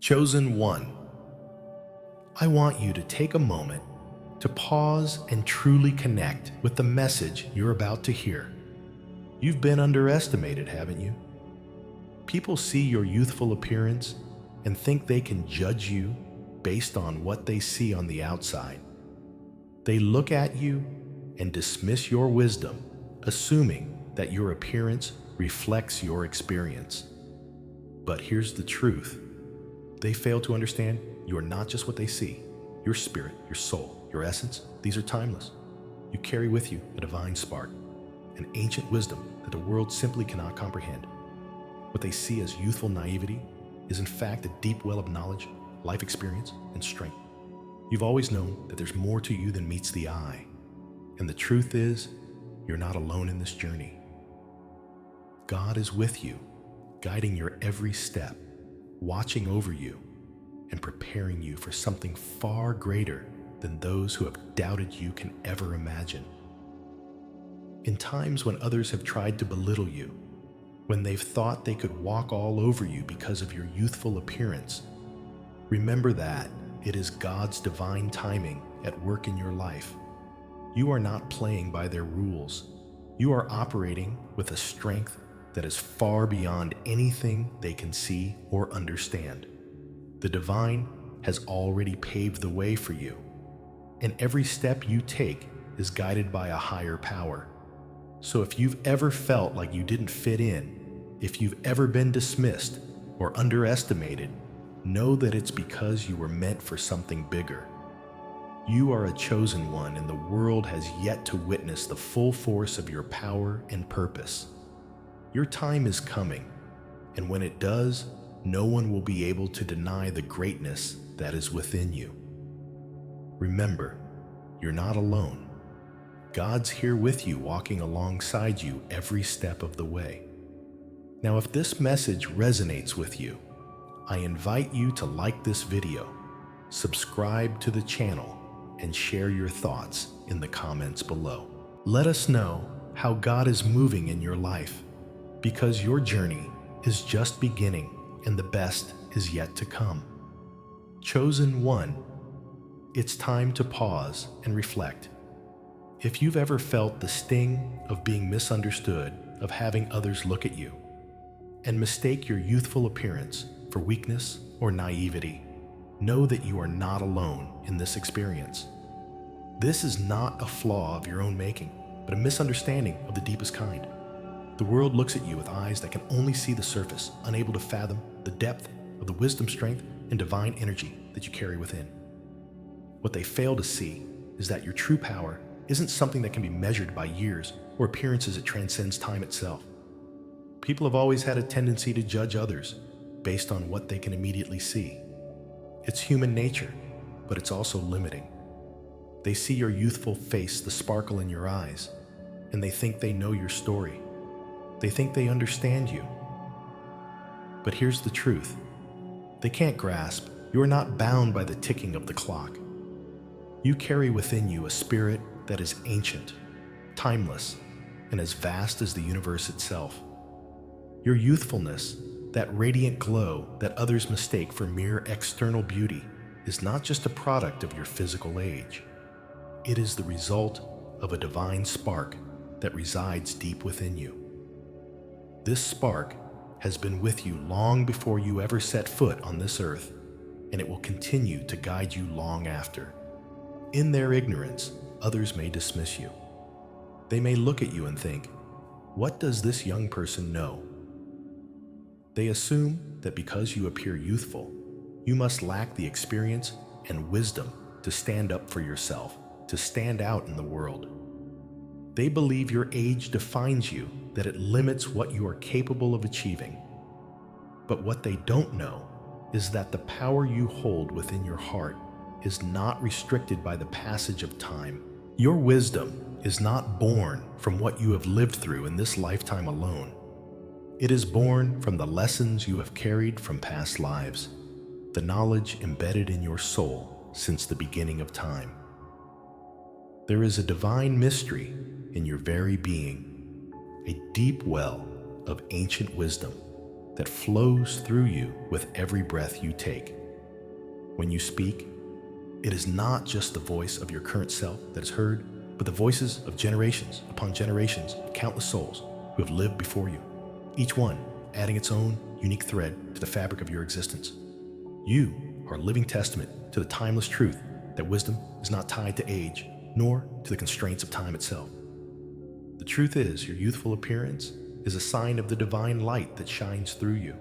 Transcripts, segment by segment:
Chosen one, I want you to take a moment to pause and truly connect with the message you're about to hear. You've been underestimated, haven't you? People see your youthful appearance and think they can judge you based on what they see on the outside. They look at you and dismiss your wisdom, assuming that your appearance reflects your experience. But here's the truth. They fail to understand you are not just what they see. Your spirit, your soul, your essence, these are timeless. You carry with you a divine spark, an ancient wisdom that the world simply cannot comprehend. What they see as youthful naivety is in fact a deep well of knowledge, life experience, and strength. You've always known that there's more to you than meets the eye. And the truth is, you're not alone in this journey. God is with you, guiding your every step, watching over you, and preparing you for something far greater than those who have doubted you can ever imagine. In times when others have tried to belittle you, when they've thought they could walk all over you because of your youthful appearance, remember that it is God's divine timing at work in your life. You are not playing by their rules. You are operating with a strength that is far beyond anything they can see or understand. The divine has already paved the way for you, and every step you take is guided by a higher power. So if you've ever felt like you didn't fit in, if you've ever been dismissed or underestimated, know that it's because you were meant for something bigger. You are a chosen one, and the world has yet to witness the full force of your power and purpose. Your time is coming, and when it does, no one will be able to deny the greatness that is within you. Remember, you're not alone. God's here with you, walking alongside you every step of the way. Now, if this message resonates with you, I invite you to like this video, subscribe to the channel, and share your thoughts in the comments below. Let us know how God is moving in your life, because your journey is just beginning and the best is yet to come. Chosen one, it's time to pause and reflect. If you've ever felt the sting of being misunderstood, of having others look at you and mistake your youthful appearance for weakness or naivety, know that you are not alone in this experience. This is not a flaw of your own making, but a misunderstanding of the deepest kind. The world looks at you with eyes that can only see the surface, unable to fathom the depth of the wisdom, strength, and divine energy that you carry within. What they fail to see is that your true power isn't something that can be measured by years or appearances. It transcends time itself. People have always had a tendency to judge others based on what they can immediately see. It's human nature, but it's also limiting. They see your youthful face, the sparkle in your eyes, and they think they know your story. They think they understand you. But here's the truth. They can't grasp you are not bound by the ticking of the clock. You carry within you a spirit that is ancient, timeless, and as vast as the universe itself. Your youthfulness, that radiant glow that others mistake for mere external beauty, is not just a product of your physical age. It is the result of a divine spark that resides deep within you. This spark has been with you long before you ever set foot on this earth, and it will continue to guide you long after. In their ignorance, others may dismiss you. They may look at you and think, "What does this young person know?" They assume that because you appear youthful, you must lack the experience and wisdom to stand up for yourself, to stand out in the world. They believe your age defines you, that it limits what you are capable of achieving. But what they don't know is that the power you hold within your heart is not restricted by the passage of time. Your wisdom is not born from what you have lived through in this lifetime alone. It is born from the lessons you have carried from past lives, the knowledge embedded in your soul since the beginning of time. There is a divine mystery in your very being, a deep well of ancient wisdom that flows through you with every breath you take. When you speak, it is not just the voice of your current self that is heard, but the voices of generations upon generations of countless souls who have lived before you, each one adding its own unique thread to the fabric of your existence. You are a living testament to the timeless truth that wisdom is not tied to age, nor to the constraints of time itself. The truth is, your youthful appearance is a sign of the divine light that shines through you.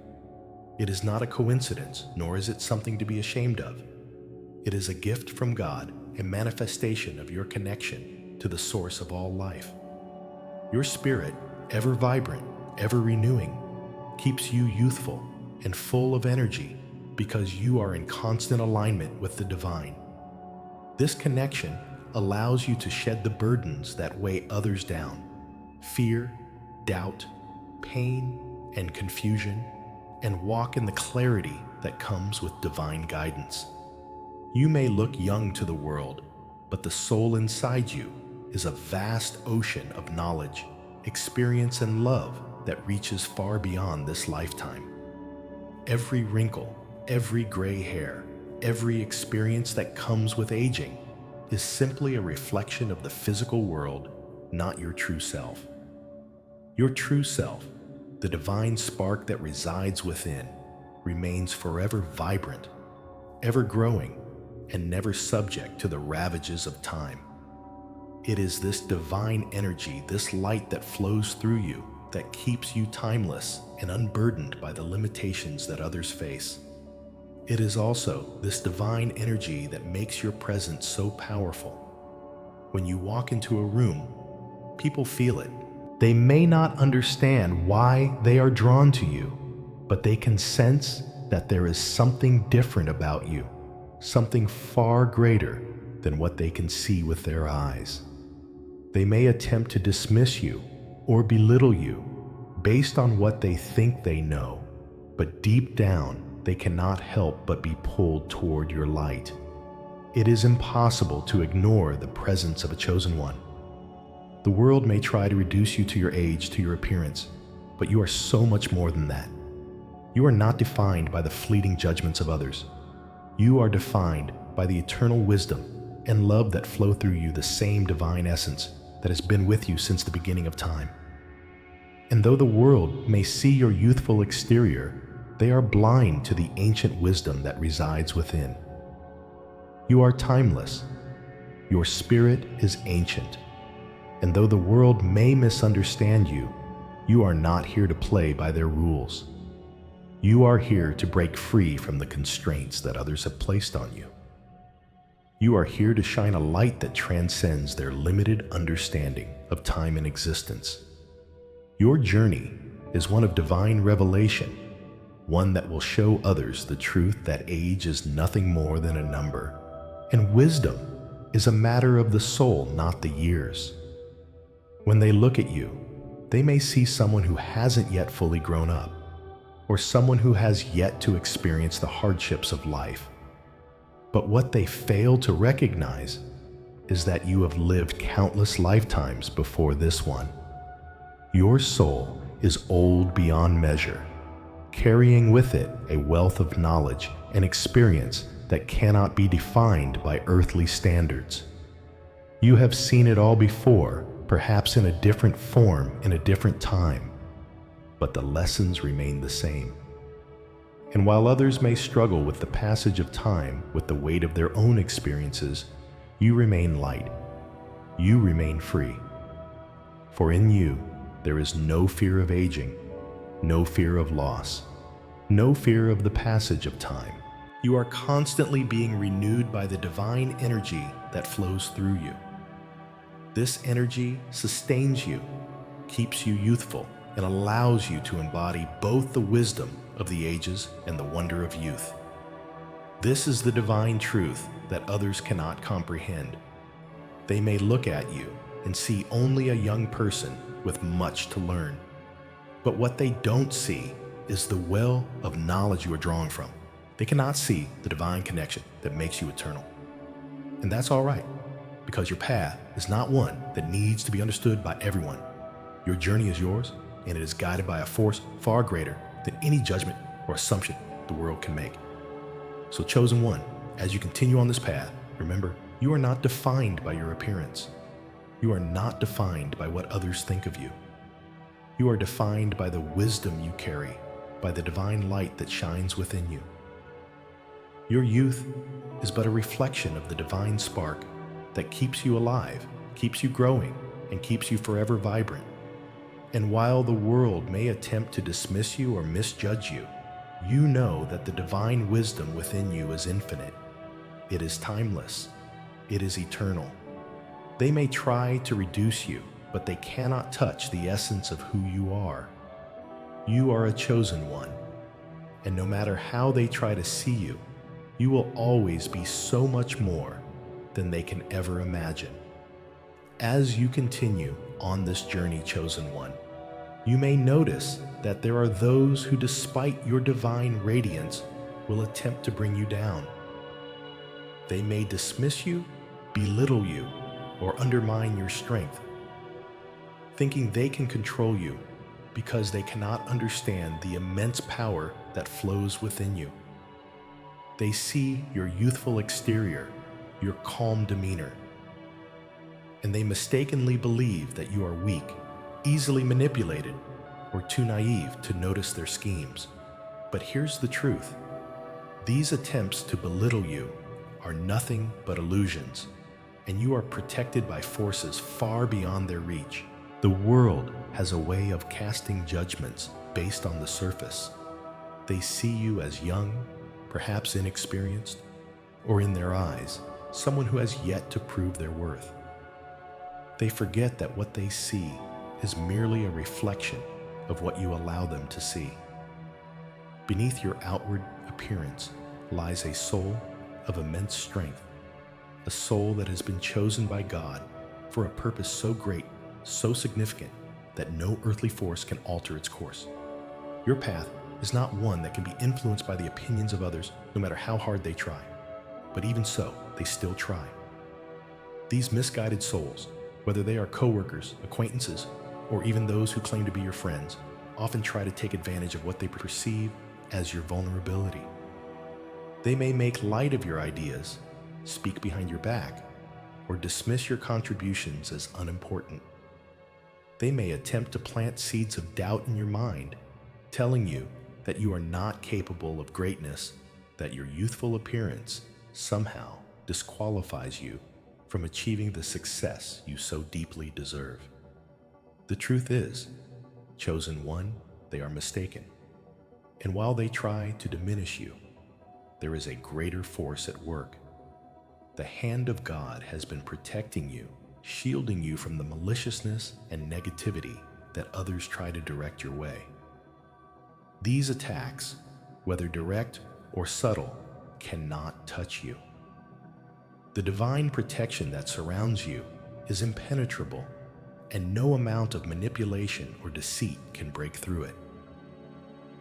It is not a coincidence, nor is it something to be ashamed of. It is a gift from God, a manifestation of your connection to the source of all life. Your spirit, ever vibrant, ever renewing, keeps you youthful and full of energy because you are in constant alignment with the divine. This connection allows you to shed the burdens that weigh others down: fear, doubt, pain, and confusion, and walk in the clarity that comes with divine guidance. You may look young to the world, but the soul inside you is a vast ocean of knowledge, experience, and love that reaches far beyond this lifetime. Every wrinkle, every gray hair, every experience that comes with aging is simply a reflection of the physical world, not your true self. Your true self, the divine spark that resides within, remains forever vibrant, ever growing, and never subject to the ravages of time. It is this divine energy, this light that flows through you, that keeps you timeless and unburdened by the limitations that others face. It is also this divine energy that makes your presence so powerful. When you walk into a room, people feel it. They may not understand why they are drawn to you, but they can sense that there is something different about you, something far greater than what they can see with their eyes. They may attempt to dismiss you or belittle you based on what they think they know, but deep down, they cannot help but be pulled toward your light. It is impossible to ignore the presence of a chosen one. The world may try to reduce you to your age, to your appearance, but you are so much more than that. You are not defined by the fleeting judgments of others. You are defined by the eternal wisdom and love that flow through you, the same divine essence that has been with you since the beginning of time. And though the world may see your youthful exterior, they are blind to the ancient wisdom that resides within. You are timeless. Your spirit is ancient. And though the world may misunderstand you, you are not here to play by their rules. You are here to break free from the constraints that others have placed on you. You are here to shine a light that transcends their limited understanding of time and existence. Your journey is one of divine revelation, one that will show others the truth that age is nothing more than a number, and wisdom is a matter of the soul, not the years. When they look at you, they may see someone who hasn't yet fully grown up, or someone who has yet to experience the hardships of life. But what they fail to recognize is that you have lived countless lifetimes before this one. Your soul is old beyond measure, carrying with it a wealth of knowledge and experience that cannot be defined by earthly standards. You have seen it all before, perhaps in a different form, in a different time, but the lessons remain the same. And while others may struggle with the passage of time, with the weight of their own experiences, you remain light. You remain free. For in you, there is no fear of aging, no fear of loss, no fear of the passage of time. You are constantly being renewed by the divine energy that flows through you. This energy sustains you, keeps you youthful, and allows you to embody both the wisdom of the ages and the wonder of youth. This is the divine truth that others cannot comprehend. They may look at you and see only a young person with much to learn. But what they don't see is the well of knowledge you are drawing from. They cannot see the divine connection that makes you eternal. And that's all right, because your path is not one that needs to be understood by everyone. Your journey is yours, and it is guided by a force far greater than any judgment or assumption the world can make. So, chosen one, as you continue on this path, remember, you are not defined by your appearance. You are not defined by what others think of you. You are defined by the wisdom you carry, by the divine light that shines within you. Your youth is but a reflection of the divine spark that keeps you alive, keeps you growing, and keeps you forever vibrant. And while the world may attempt to dismiss you or misjudge you, you know that the divine wisdom within you is infinite. It is timeless. It is eternal. They may try to reduce you, but they cannot touch the essence of who you are. You are a chosen one, and no matter how they try to see you, you will always be so much more than they can ever imagine. As you continue on this journey, chosen one, you may notice that there are those who, despite your divine radiance, will attempt to bring you down. They may dismiss you, belittle you, or undermine your strength, thinking they can control you because they cannot understand the immense power that flows within you. They see your youthful exterior, your calm demeanor, and they mistakenly believe that you are weak, easily manipulated, or too naive to notice their schemes. But here's the truth. These attempts to belittle you are nothing but illusions, and you are protected by forces far beyond their reach. The world has a way of casting judgments based on the surface. They see you as young, perhaps inexperienced, or in their eyes, someone who has yet to prove their worth. They forget that what they see is merely a reflection of what you allow them to see. Beneath your outward appearance lies a soul of immense strength, a soul that has been chosen by God for a purpose so great, so significant, that no earthly force can alter its course. Your path is not one that can be influenced by the opinions of others, no matter how hard they try. But even so, they still try. These misguided souls, whether they are coworkers, acquaintances, or even those who claim to be your friends, often try to take advantage of what they perceive as your vulnerability. They may make light of your ideas, speak behind your back, or dismiss your contributions as unimportant. They may attempt to plant seeds of doubt in your mind, telling you that you are not capable of greatness, that your youthful appearance somehow disqualifies you from achieving the success you so deeply deserve. The truth is, chosen one, they are mistaken. And while they try to diminish you, there is a greater force at work. The hand of God has been protecting you, shielding you from the maliciousness and negativity that others try to direct your way. These attacks, whether direct or subtle, cannot touch you. The divine protection that surrounds you is impenetrable, and no amount of manipulation or deceit can break through it.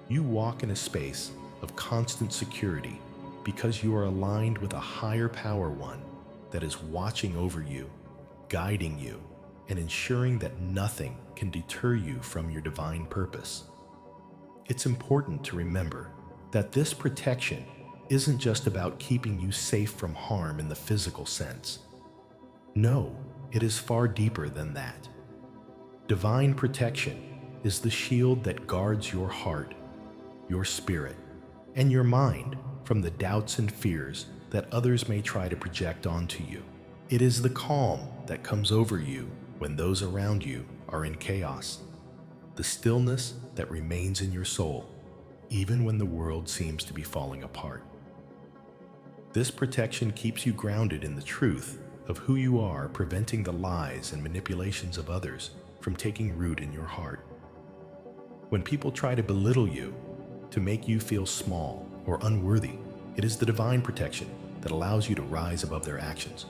You walk in a space of constant security because you are aligned with a higher power one that is watching over you, guiding you, and ensuring that nothing can deter you from your divine purpose. It's important to remember that this protection isn't just about keeping you safe from harm in the physical sense. No, it is far deeper than that. Divine protection is the shield that guards your heart, your spirit, and your mind from the doubts and fears that others may try to project onto you. It is the calm that comes over you when those around you are in chaos, the stillness that remains in your soul, even when the world seems to be falling apart. This protection keeps you grounded in the truth of who you are, preventing the lies and manipulations of others from taking root in your heart. When people try to belittle you, to make you feel small or unworthy, it is the divine protection that allows you to rise above their actions.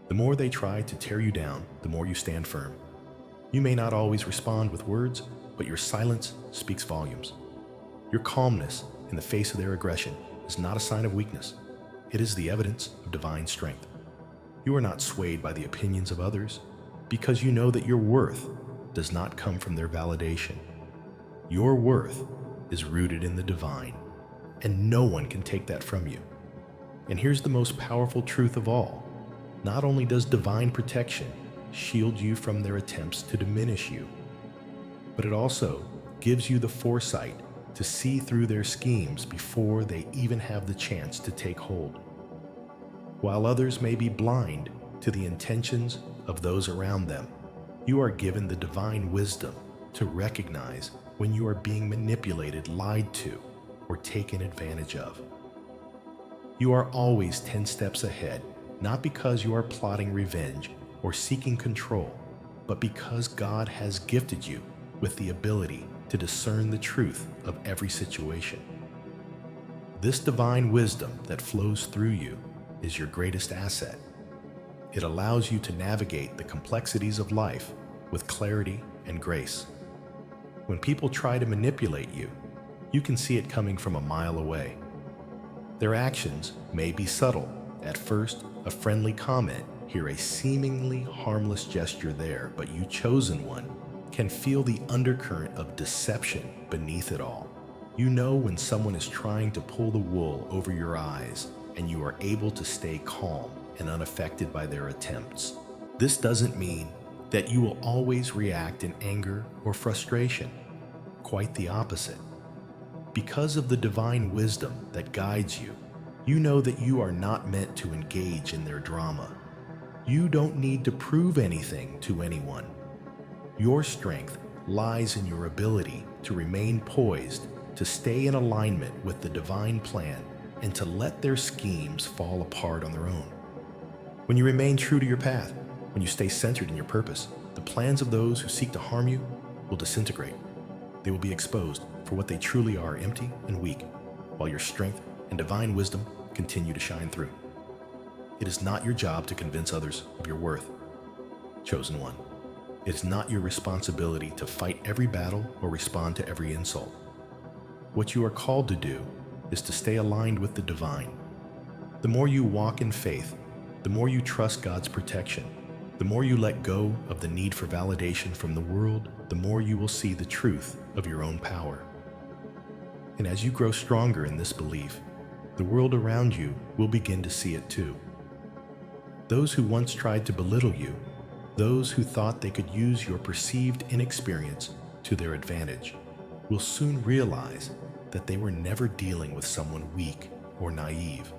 The more they try to tear you down, the more you stand firm. You may not always respond with words, but your silence speaks volumes. Your calmness in the face of their aggression is not a sign of weakness. It is the evidence of divine strength. You are not swayed by the opinions of others because you know that your worth does not come from their validation. Your worth is rooted in the divine, and no one can take that from you. And here's the most powerful truth of all. Not only does divine protection shield you from their attempts to diminish you, but it also gives you the foresight to see through their schemes before they even have the chance to take hold. While others may be blind to the intentions of those around them, you are given the divine wisdom to recognize when you are being manipulated, lied to, or taken advantage of. You are always 10 steps ahead, not because you are plotting revenge or seeking control, but because God has gifted you with the ability to discern the truth of every situation. This divine wisdom that flows through you is your greatest asset. It allows you to navigate the complexities of life with clarity and grace. When people try to manipulate you, you can see it coming from a mile away. Their actions may be subtle. At first, a friendly comment, here a seemingly harmless gesture there, but you chosen one can feel the undercurrent of deception beneath it all. You know when someone is trying to pull the wool over your eyes, and you are able to stay calm and unaffected by their attempts. This doesn't mean that you will always react in anger or frustration. Quite the opposite. Because of the divine wisdom that guides you, you know that you are not meant to engage in their drama. You don't need to prove anything to anyone. Your strength lies in your ability to remain poised, to stay in alignment with the divine plan, and to let their schemes fall apart on their own. When you remain true to your path, when you stay centered in your purpose, the plans of those who seek to harm you will disintegrate. They will be exposed for what they truly are, empty and weak, while your strength and divine wisdom continue to shine through. It is not your job to convince others of your worth, chosen one. It is not your responsibility to fight every battle or respond to every insult. What you are called to do is to stay aligned with the divine. The more you walk in faith, the more you trust God's protection, the more you let go of the need for validation from the world, the more you will see the truth of your own power. And as you grow stronger in this belief, the world around you will begin to see it too. Those who once tried to belittle you, those who thought they could use your perceived inexperience to their advantage, will soon realize that they were never dealing with someone weak or naive.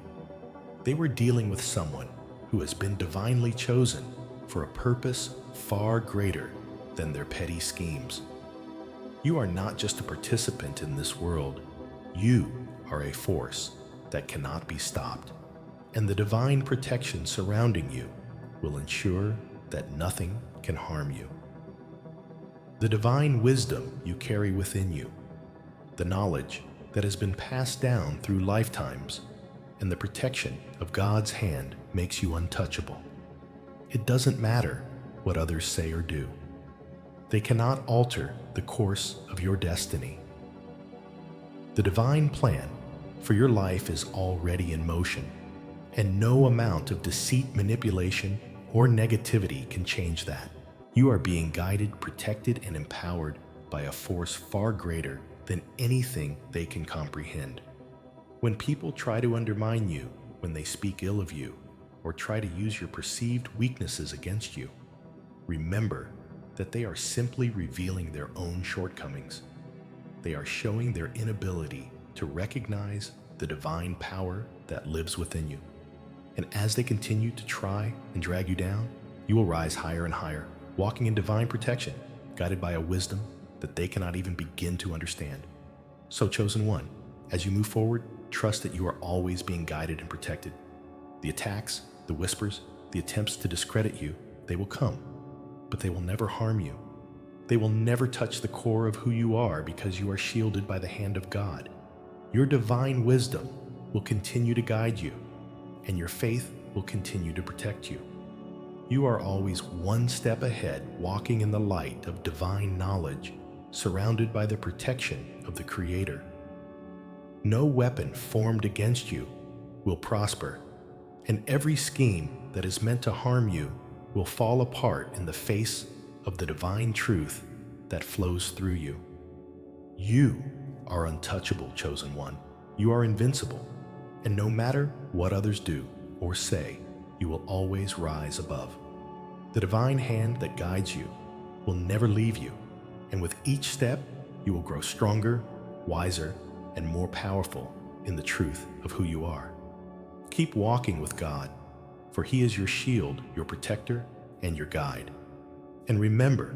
They were dealing with someone who has been divinely chosen for a purpose far greater than their petty schemes. You are not just a participant in this world, you are a force that cannot be stopped, and the divine protection surrounding you will ensure that nothing can harm you. The divine wisdom you carry within you, the knowledge that has been passed down through lifetimes, and the protection of God's hand makes you untouchable. It doesn't matter what others say or do. They cannot alter the course of your destiny. The divine plan for your life is already in motion, and no amount of deceit, manipulation, or negativity can change that. You are being guided, protected, and empowered by a force far greater than anything they can comprehend. When people try to undermine you, when they speak ill of you, or try to use your perceived weaknesses against you, remember that they are simply revealing their own shortcomings. They are showing their inability to recognize the divine power that lives within you. And as they continue to try and drag you down, you will rise higher and higher, walking in divine protection, guided by a wisdom that they cannot even begin to understand. So, chosen one, as you move forward, trust that you are always being guided and protected. The attacks, the whispers, the attempts to discredit you, they will come, but they will never harm you. They will never touch the core of who you are because you are shielded by the hand of God. Your divine wisdom will continue to guide you, and your faith will continue to protect you. You are always one step ahead, walking in the light of divine knowledge, surrounded by the protection of the Creator. No weapon formed against you will prosper, and every scheme that is meant to harm you will fall apart in the face of the divine truth that flows through you. You are untouchable, chosen one. You are invincible, and no matter what others do or say, you will always rise above. The divine hand that guides you will never leave you, and with each step, you will grow stronger, wiser, and more powerful in the truth of who you are. Keep walking with God, for He is your shield, your protector, and your guide. And remember,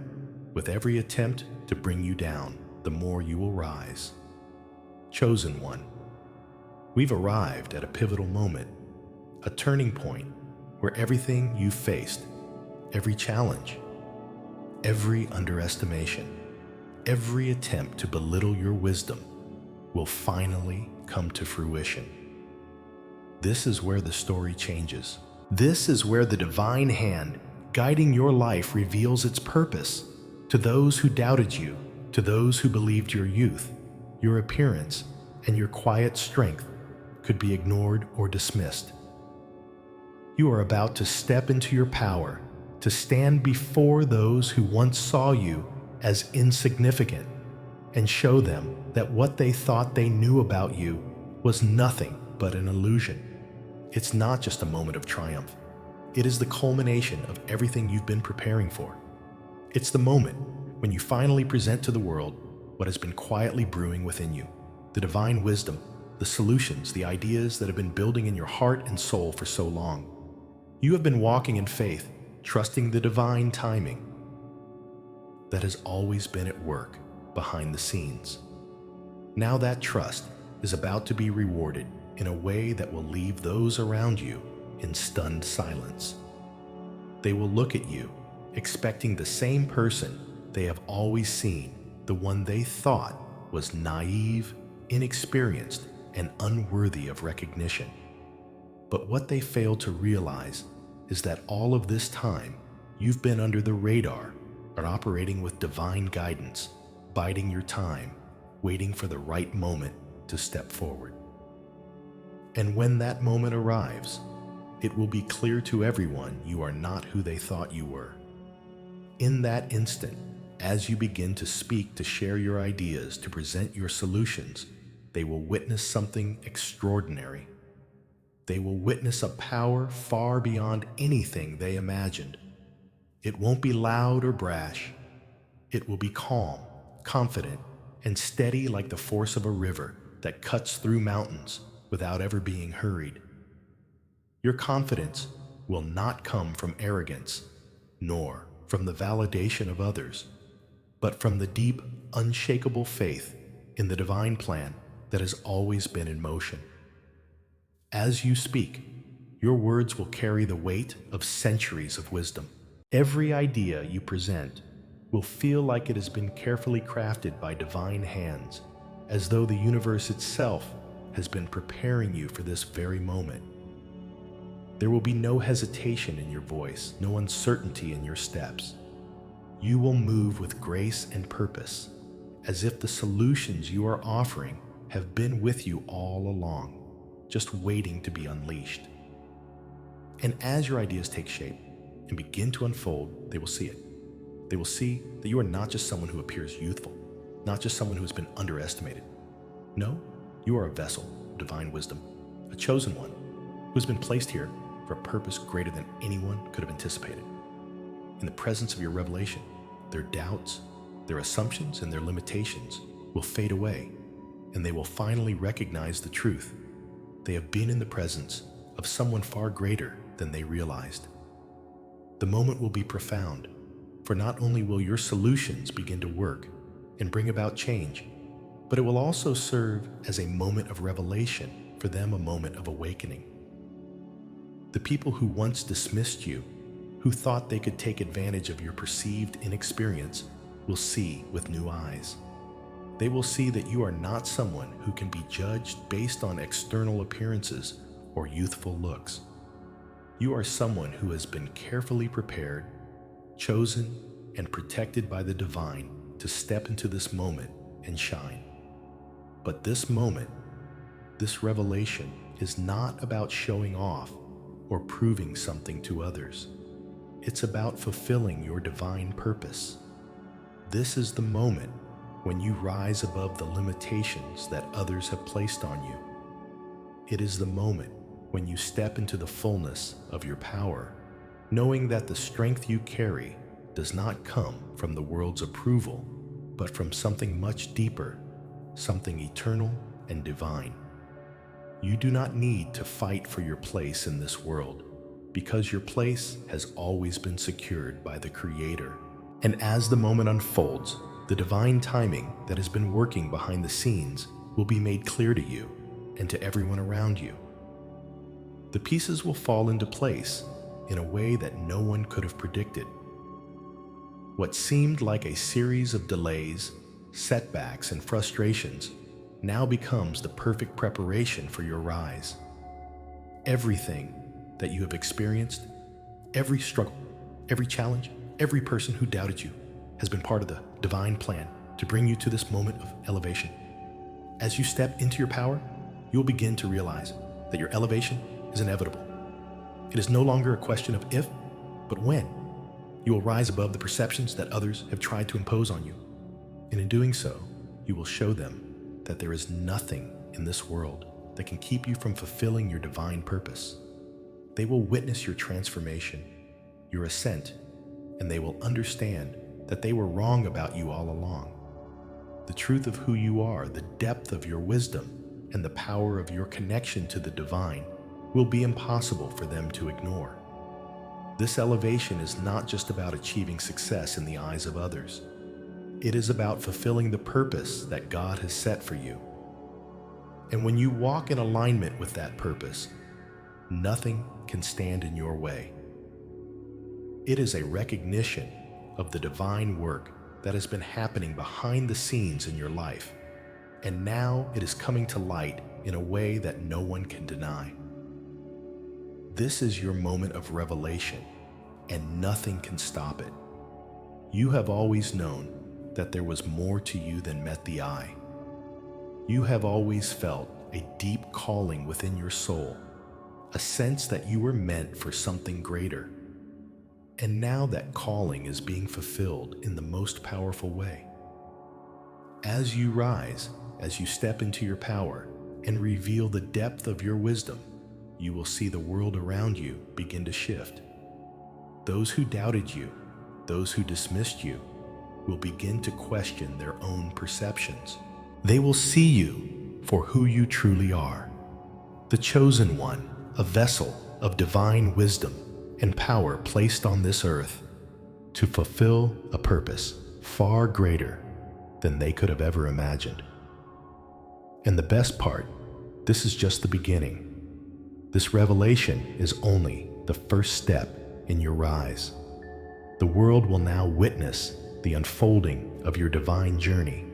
with every attempt to bring you down, the more you will rise. Chosen one, we've arrived at a pivotal moment, a turning point where everything you've faced, every challenge, every underestimation, every attempt to belittle your wisdom will finally come to fruition. This is where the story changes. This is where the divine hand guiding your life reveals its purpose. To those who doubted you, to those who believed your youth, your appearance, and your quiet strength could be ignored or dismissed. You are about to step into your power, to stand before those who once saw you as insignificant, and show them that what they thought they knew about you was nothing but an illusion. It's not just a moment of triumph. It is the culmination of everything you've been preparing for. It's the moment when you finally present to the world what has been quietly brewing within you, the divine wisdom, the solutions, the ideas that have been building in your heart and soul for so long. You have been walking in faith, trusting the divine timing that has always been at work behind the scenes. Now that trust is about to be rewarded in a way that will leave those around you in stunned silence. They will look at you, expecting the same person they have always seen, the one they thought was naive, inexperienced, and unworthy of recognition. But what they fail to realize is that all of this time, you've been under the radar and operating with divine guidance, biding your time, waiting for the right moment to step forward. And when that moment arrives, it will be clear to everyone you are not who they thought you were. In that instant, as you begin to speak, to share your ideas, to present your solutions, they will witness something extraordinary. They will witness a power far beyond anything they imagined. It won't be loud or brash. It will be calm, confident, and steady like the force of a river that cuts through mountains without ever being hurried. Your confidence will not come from arrogance, nor from the validation of others, but from the deep, unshakable faith in the divine plan that has always been in motion. As you speak, your words will carry the weight of centuries of wisdom. Every idea you present will feel like it has been carefully crafted by divine hands, as though the universe itself has been preparing you for this very moment. There will be no hesitation in your voice, no uncertainty in your steps. You will move with grace and purpose, as if the solutions you are offering have been with you all along, just waiting to be unleashed. And as your ideas take shape and begin to unfold, they will see it. They will see that you are not just someone who appears youthful, not just someone who has been underestimated. No, you are a vessel of divine wisdom, a chosen one who has been placed here for a purpose greater than anyone could have anticipated. In the presence of your revelation, their doubts, their assumptions, and their limitations will fade away, and they will finally recognize the truth. They have been in the presence of someone far greater than they realized. The moment will be profound, for not only will your solutions begin to work and bring about change, but it will also serve as a moment of revelation, for them a moment of awakening. The people who once dismissed you, who thought they could take advantage of your perceived inexperience, will see with new eyes. They will see that you are not someone who can be judged based on external appearances or youthful looks. You are someone who has been carefully prepared, chosen, and protected by the divine to step into this moment and shine. But this moment, this revelation, is not about showing off or proving something to others. It's about fulfilling your divine purpose. This is the moment when you rise above the limitations that others have placed on you. It is the moment when you step into the fullness of your power, knowing that the strength you carry does not come from the world's approval, but from something much deeper, something eternal and divine. You do not need to fight for your place in this world, because your place has always been secured by the Creator. And as the moment unfolds, the divine timing that has been working behind the scenes will be made clear to you and to everyone around you. The pieces will fall into place in a way that no one could have predicted. What seemed like a series of delays, setbacks, and frustrations now becomes the perfect preparation for your rise. Everything that you have experienced, every struggle, every challenge, every person who doubted you has been part of the divine plan to bring you to this moment of elevation. As you step into your power, you'll begin to realize that your elevation is inevitable. It is no longer a question of if, but when. You will rise above the perceptions that others have tried to impose on you. And in doing so, you will show them that there is nothing in this world that can keep you from fulfilling your divine purpose. They will witness your transformation, your ascent, and they will understand that they were wrong about you all along. The truth of who you are, the depth of your wisdom, and the power of your connection to the divine will be impossible for them to ignore. This elevation is not just about achieving success in the eyes of others. It is about fulfilling the purpose that God has set for you. And when you walk in alignment with that purpose, nothing can stand in your way. It is a recognition of the divine work that has been happening behind the scenes in your life, and now it is coming to light in a way that no one can deny. This is your moment of revelation, and nothing can stop it. You have always known that there was more to you than met the eye. You have always felt a deep calling within your soul, a sense that you were meant for something greater. And now that calling is being fulfilled in the most powerful way. As you rise, as you step into your power and reveal the depth of your wisdom, you will see the world around you begin to shift. Those who doubted you, those who dismissed you, will begin to question their own perceptions. They will see you for who you truly are, the chosen one, a vessel of divine wisdom and power placed on this earth to fulfill a purpose far greater than they could have ever imagined. And the best part, this is just the beginning. This revelation is only the first step in your rise. The world will now witness the unfolding of your divine journey,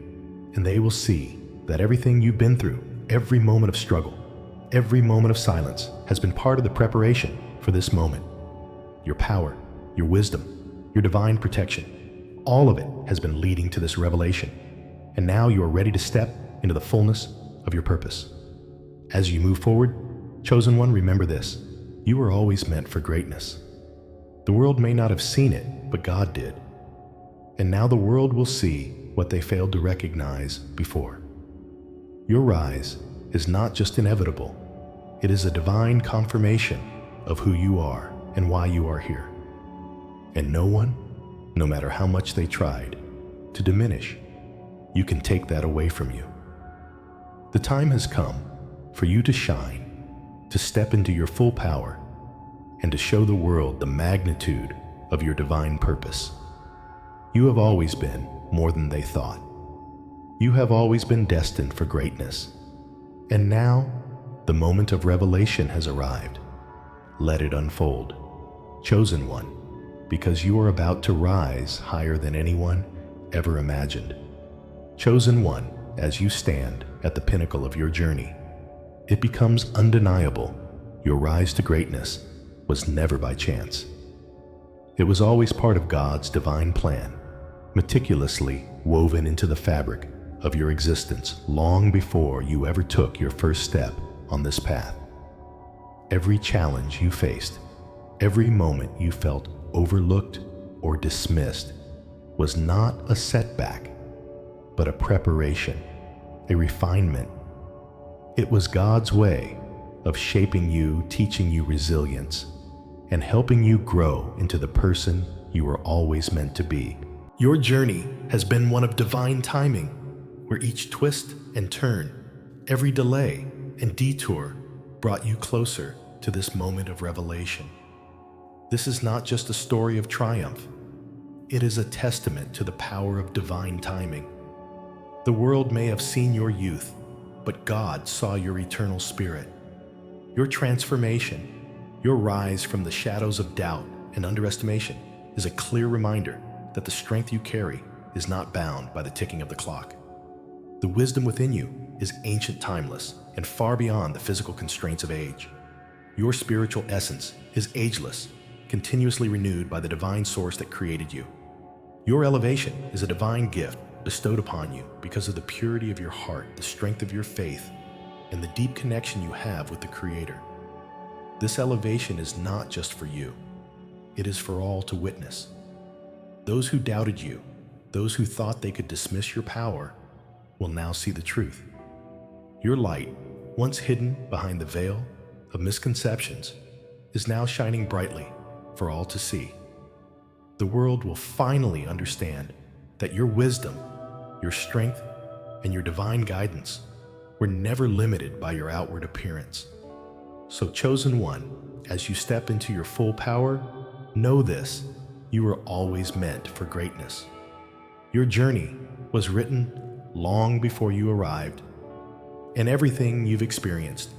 and they will see that everything you've been through, every moment of struggle, every moment of silence has been part of the preparation for this moment. Your power, your wisdom, your divine protection, all of it has been leading to this revelation. And now you are ready to step into the fullness of your purpose. As you move forward, chosen one, remember this: you were always meant for greatness. The world may not have seen it, but God did. And now the world will see what they failed to recognize before. Your rise is not just inevitable, it is a divine confirmation of who you are and why you are here. And no one, no matter how much they tried to diminish, you can take that away from you. The time has come for you to shine, to step into your full power, and to show the world the magnitude of your divine purpose. You have always been more than they thought. You have always been destined for greatness. And now, the moment of revelation has arrived. Let it unfold. Chosen one, because you are about to rise higher than anyone ever imagined. Chosen one, as you stand at the pinnacle of your journey, it becomes undeniable your rise to greatness was never by chance. It was always part of God's divine plan, meticulously woven into the fabric of your existence long before you ever took your first step on this path. Every challenge you faced, every moment you felt overlooked or dismissed was not a setback. but a preparation, a refinement. It was God's way of shaping you, teaching you resilience, and helping you grow into the person you were always meant to be. Your journey has been one of divine timing, where each twist and turn, every delay and detour brought you closer to this moment of revelation. This is not just a story of triumph. It is a testament to the power of divine timing. The world may have seen your youth, but God saw your eternal spirit. Your transformation, your rise from the shadows of doubt and underestimation is a clear reminder that the strength you carry is not bound by the ticking of the clock. The wisdom within you is ancient, timeless, and far beyond the physical constraints of age. Your spiritual essence is ageless, continuously renewed by the divine source that created you. Your elevation is a divine gift bestowed upon you because of the purity of your heart, the strength of your faith, and the deep connection you have with the Creator. This elevation is not just for you. It is for all to witness. Those who doubted you, those who thought they could dismiss your power, will now see the truth. Your light, once hidden behind the veil of misconceptions, is now shining brightly for all to see. The world will finally understand that your wisdom, your strength, and your divine guidance were never limited by your outward appearance. So, chosen one, as you step into your full power, know this: you were always meant for greatness. Your journey was written long before you arrived, and everything you've experienced,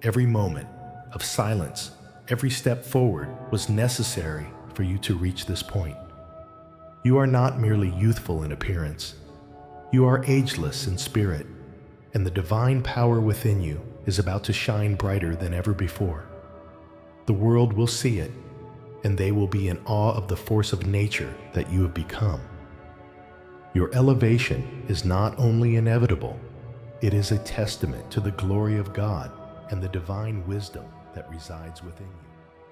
every moment of silence, every step forward was necessary for you to reach this point. You are not merely youthful in appearance. You are ageless in spirit, and the divine power within you is about to shine brighter than ever before. The world will see it, and they will be in awe of the force of nature that you have become. Your elevation is not only inevitable, it is a testament to the glory of God and the divine wisdom that resides within you.